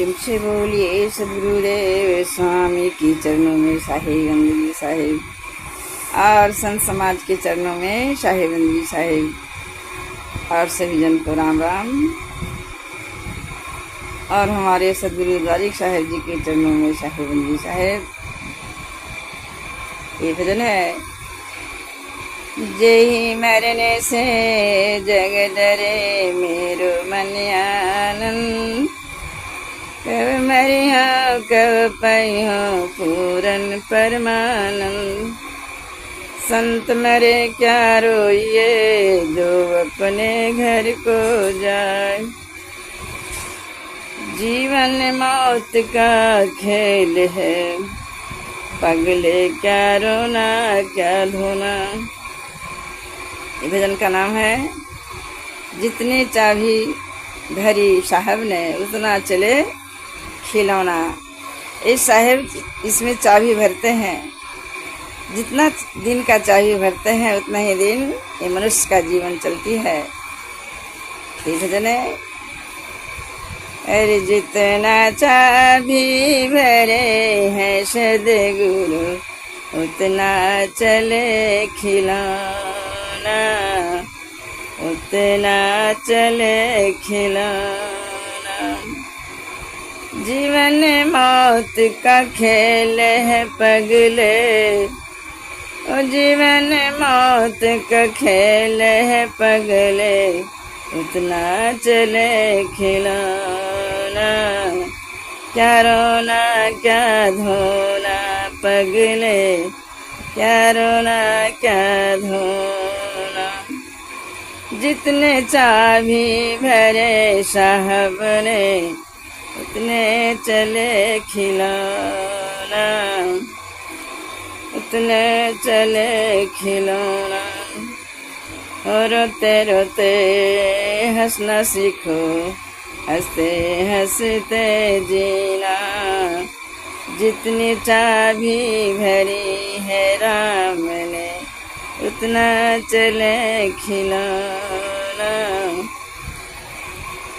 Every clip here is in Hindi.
प्रेम से बोलिए सदगुरुदेव स्वामी की चरणों में साहिब बंदगी साहिब और संत समाज के चरणों में साहिब बंदगी साहिब और सभी जन को राम राम। और हमारे सदगुरु द्वारिक साहिब जी के चरणों में साहिब बंदगी साहिब। ये भजन है। जय मरने से जग डरे मेरो मन आनंद, कब मरिया कब पाइयो पूरन परमानंद। संत मरे क्या रोइए जो अपने घर को जाए, जीवन मौत का खेल है पगले क्या रोना क्या धोना। ये भजन का नाम है जितनी चाबी भरी साहब ने उतना चले खिलौना। इस साहब इसमें चाबी भरते हैं, जितना दिन का चाबी भरते हैं उतना ही दिन ये मनुष्य का जीवन चलती है। ये भजन है। अरे जितना चाबी भरे हैं सद्गुरु उतना चले खिलौना, उतना चले खिलौना। जीवन मौत का खेल है पगले, ओ जीवन मौत का खेल है पगले, उतना चले खिलौना। क्या रोना क्या धोना पगले, क्या रोना क्या धोना। जितने चाबी भरे साहब ने उतने चले खिलौना, उतने चले खिलौना। और रोते रोते हंसना सीखो, हंसते हंसते जीना। जितनी चाबी भरी है राम ने उतना चले खिलौना।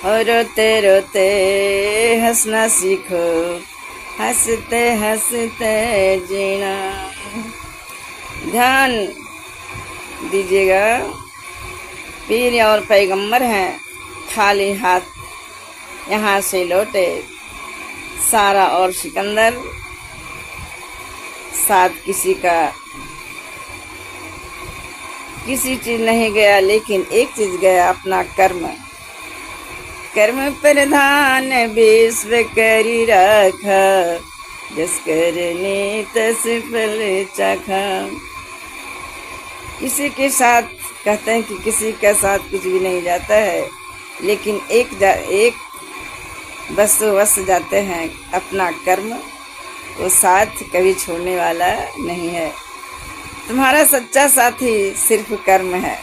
और रोते रोते हंसना सीखो, हंसते हंसते जीना। ध्यान दीजिएगा, पीर और पैगंबर हैं, खाली हाथ यहाँ से लौटे। सारा और सिकंदर साथ किसी का किसी चीज नहीं गया, लेकिन एक चीज गया, अपना कर्म। कर्म प्रधान विश्व करी रखा, जस करनी तस फल चाखा। किसी के साथ कहते हैं कि किसी का साथ कुछ भी नहीं जाता है, लेकिन एक बस जाते हैं, अपना कर्म। वो साथ कभी छोड़ने वाला नहीं है। तुम्हारा सच्चा साथी सिर्फ कर्म है।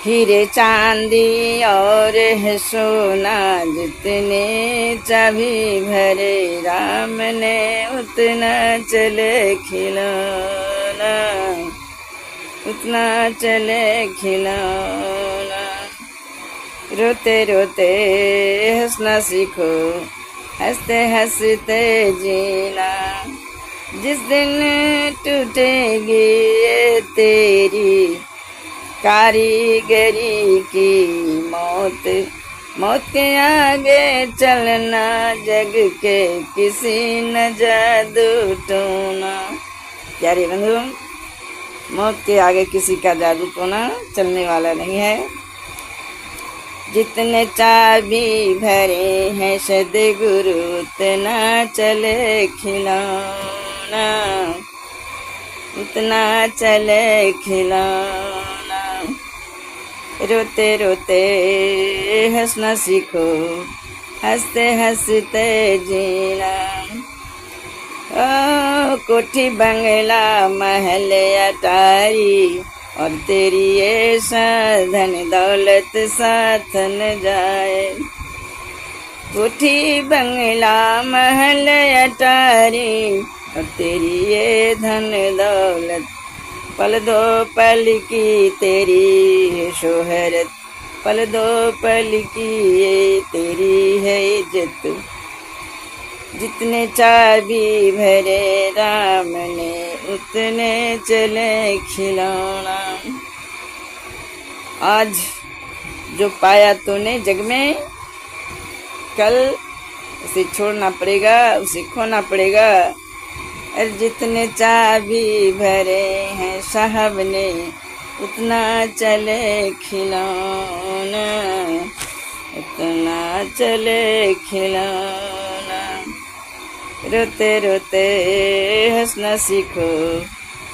हीरे चांदी और है सोना, जितने चाबी भरे राम ने उतना चले खिलौना, उतना चले खिलौना। रोते रोते हंसना सीखो, हंसते हंसते जीना। जिस दिन टूटेगी ये तेरी कारीगरी की मौत, मौत के आगे चलना जग के किसी न जादू टोना। प्यारे बंधु, मौत के आगे किसी का जादू टोना चलने वाला नहीं है। जितने चाबी भरे हैं सद्गुरु उतना चले खिलौना, उतना चले खिलौना। रोते रोते हंसना सीखो, हंसते हंसते जीना। ओ कोठी बंगला महल अटारी, और तेरी ये धन दौलत साथ न जाए। कोठी बंगला महल अटारी, और तेरी ये धन दौलत पल दो पल की तेरी शोहरत, पल दो पल की ये तेरी जित, जितने चाबी भरे राम ने उतने चले खिलौना। आज जो पाया तूने जग में, कल उसे छोड़ना पड़ेगा, उसे खोना पड़ेगा। और जितने चाबी भरे हैं साहब ने उतना चले खिलौना, उतना चले खिलौना। रोते रोते हंसना सीखो,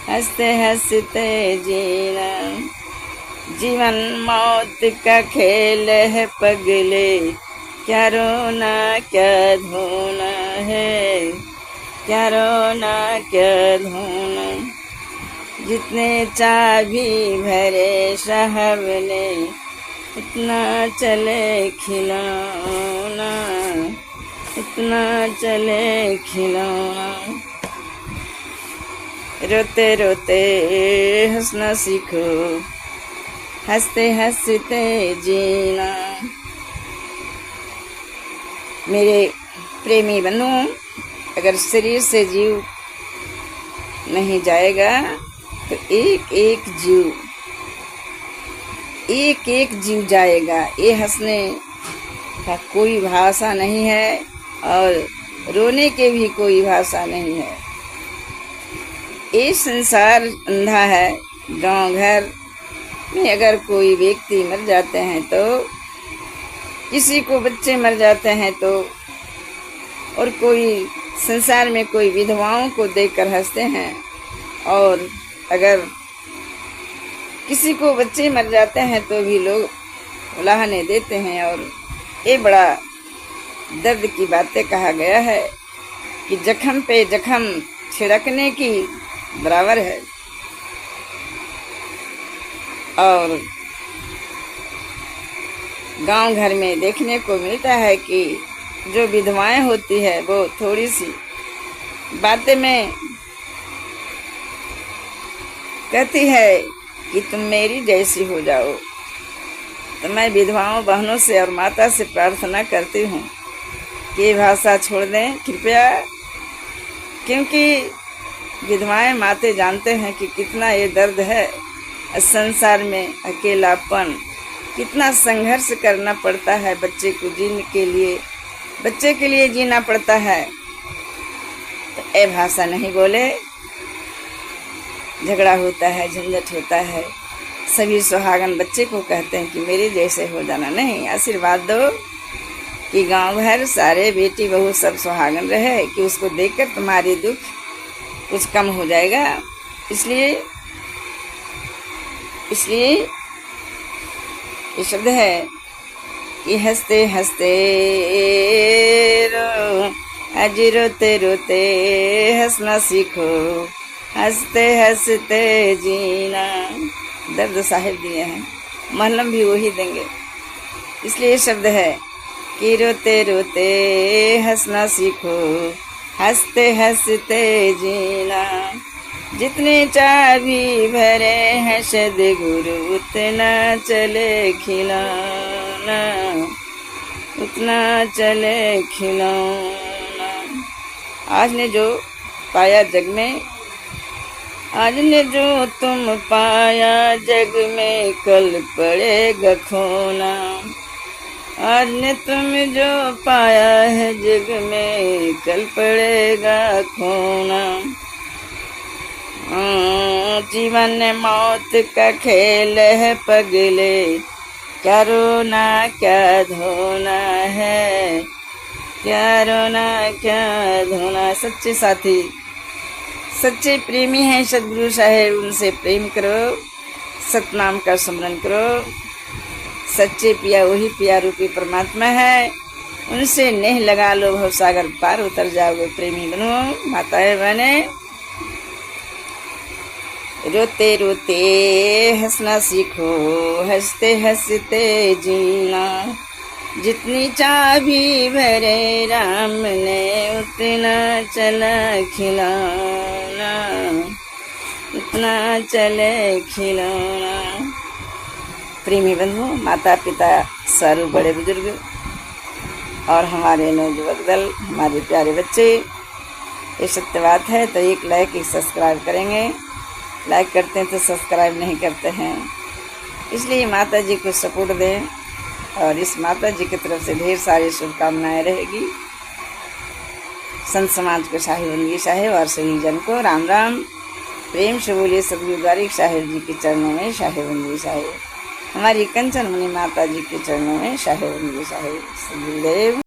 हंसते हंसते जीना। जीवन मौत का खेल है पगले, क्या रोना क्या धोना है, क्या रोना क्या धोना। जितने चाबी भरे साहब ने उतना चले खिलौना, उतना चले खिलौना। रोते रोते हंसना सीखो, हंसते हंसते जीना। मेरे प्रेमी बंधु, अगर शरीर से जीव नहीं जाएगा तो एक एक जीव जाएगा। ये हंसने का कोई भाषा नहीं है और रोने के भी कोई भाषा नहीं है। ये संसार अंधा है। गांव घर में अगर कोई व्यक्ति मर जाते हैं तो, किसी को बच्चे मर जाते हैं तो, और कोई संसार में कोई विधवाओं को देखकर हंसते हैं, और अगर किसी को बच्चे मर जाते हैं तो भी लोग उलाहने देते हैं। और ये बड़ा दर्द की बातें कहा गया है कि जख्म पे जख्म छिड़कने की बराबर है। और गांव घर में देखने को मिलता है कि जो विधवाएं होती है वो थोड़ी सी बातें में कहती है कि तुम मेरी जैसी हो जाओ। तो मैं विधवाओं बहनों से और माता से प्रार्थना करती हूँ कि ये भाषा छोड़ दें कृपया, क्योंकि विधवाएं माते जानते हैं कि कितना ये दर्द है। संसार में अकेलापन, कितना संघर्ष करना पड़ता है बच्चे को जीने के लिए, बच्चे के लिए जीना पड़ता है। तो ये भाषा नहीं बोले, झगड़ा होता है, झंझट होता है। सभी सुहागन बच्चे को कहते हैं कि मेरे जैसे हो जाना। नहीं, आशीर्वाद दो कि गांव भर सारे बेटी बहू सब सुहागन रहे, कि उसको देखकर तुम्हारी दुख कुछ कम हो जाएगा। इसलिए ये शब्द है कि हंसते हंसते रो, आज रोते रोते हंसना सीखो, हंसते हंसते जीना। दर्द साहिब दिए हैं, महलम भी वही देंगे। इसलिए ये शब्द है कि रोते रोते हंसना सीखो, हंसते हंसते जीना। जितने चाबी भरे हैं सद्गुरु उतना चले खिलौना, उतना चले खिलौना। आज ने जो पाया जग में, आज ने जो तुम पाया जग में, कल पड़ेगा खोना। आज ने तुम जो पाया है जग में, कल पड़ेगा खोना। जीवन मौत का खेल है पगले, क्या रोना क्या धोना है, क्या रोना क्या धोना। सच्चे साथी, सच्चे प्रेमी हैं सद्गुरु साहेब, उनसे प्रेम करो, सतनाम का स्मरण करो। सच्चे पिया वही पिया रूपी परमात्मा है, उनसे नेह लगा लो, भवसागर पार उतर जाओगे। प्रेमी बनो, माताएं बने। रोते रोते हंसना सीखो, हंसते हंसते जीना। जितनी चाबी भरे राम ने उतना चला खिलौना, उतना चले खिलौना। प्रेमी बंधु, माता पिता, सारू बड़े बुजुर्ग, और हमारे नौजुवक दल, हमारे प्यारे बच्चे, ये सत्य बात है। तो एक लाइक, एक सब्सक्राइब करेंगे। लाइक करते हैं तो सब्सक्राइब नहीं करते हैं, इसलिए माता जी को सपोर्ट दें। और इस माता जी की तरफ से ढेर सारी शुभकामनाएं रहेगी। संत समाज को शाही बंदी साहेब और सभी जन को राम राम। प्रेम से बोलिए सदगुरु द्वारिक साहेब जी के चरणों में शाही बंदी साहेब, हमारी कंचन मुनि माता जी के चरणों में शाही बंदी साहेब। सदगुरुदेव।